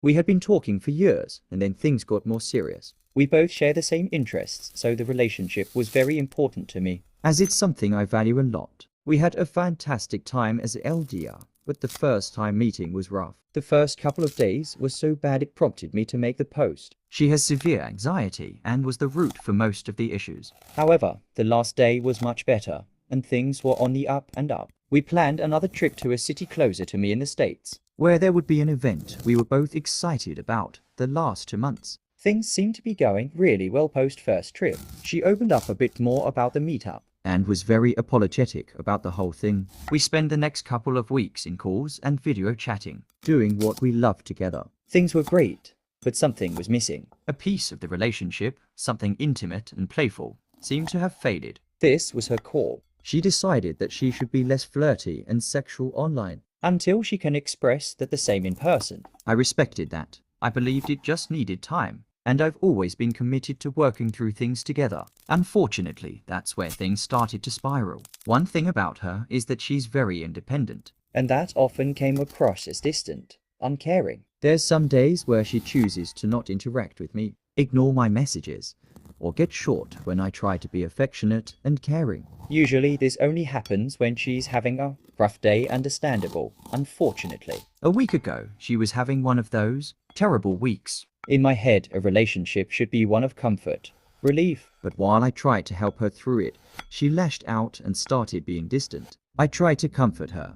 We had been talking for years, and then things got more serious. We both share the same interests, so the relationship was very important to me, as it's something I value a lot. We had a fantastic time as LDR, but the first time meeting was rough. The first couple of days was so bad it prompted me to make the post. She has severe anxiety and was the root for most of the issues. However, the last day was much better, and things were on the up and up. We planned another trip to a city closer to me in the States, where there would be an event we were both excited about the last 2 months. Things seemed to be going really well post first trip. She opened up a bit more about the meetup and was very apologetic about the whole thing. We spent the next couple of weeks in calls and video chatting, doing what we loved together. Things were great, but something was missing. A piece of the relationship, something intimate and playful, seemed to have faded. This was her core. She decided that she should be less flirty and sexual online, until she can express that the same in person. I respected that. I believed it just needed time, and I've always been committed to working through things together. Unfortunately, that's where things started to spiral. One thing about her is that she's very independent, and that often came across as distant, uncaring. There's some days where she chooses to not interact with me, ignore my messages, or get short when I try to be affectionate and caring. Usually this only happens when she's having a rough day, understandable, unfortunately. A week ago, she was having one of those terrible weeks. In my head, a relationship should be one of comfort, relief. But while I tried to help her through it, she lashed out and started being distant. I tried to comfort her,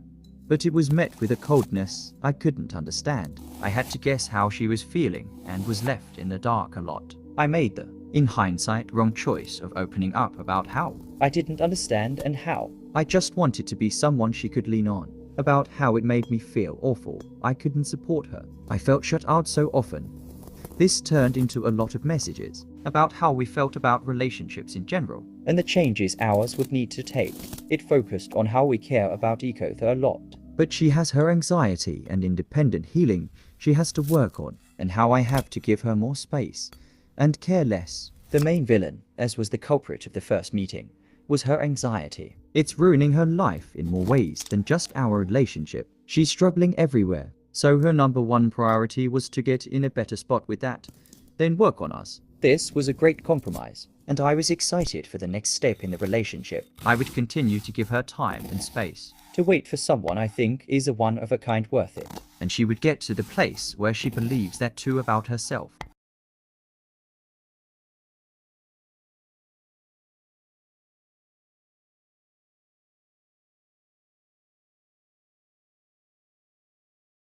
but it was met with a coldness I couldn't understand. I had to guess how she was feeling and was left in the dark a lot. I made the, in hindsight, wrong choice of opening up about how I didn't understand and how I just wanted to be someone she could lean on. About how it made me feel awful I couldn't support her. I felt shut out so often. This turned into a lot of messages about how we felt about relationships in general, and the changes ours would need to take. It focused on how we care about Ecotha a lot. But she has her anxiety and independent healing she has to work on, and how I have to give her more space and care less. The main villain, as was the culprit of the first meeting, was her anxiety. It's ruining her life in more ways than just our relationship. She's struggling everywhere, so her number one priority was to get in a better spot with that, then work on us. This was a great compromise, and I was excited for the next step in the relationship. I would continue to give her time and space to wait for someone I think is a one of a kind worth it, and she would get to the place where she believes that too about herself.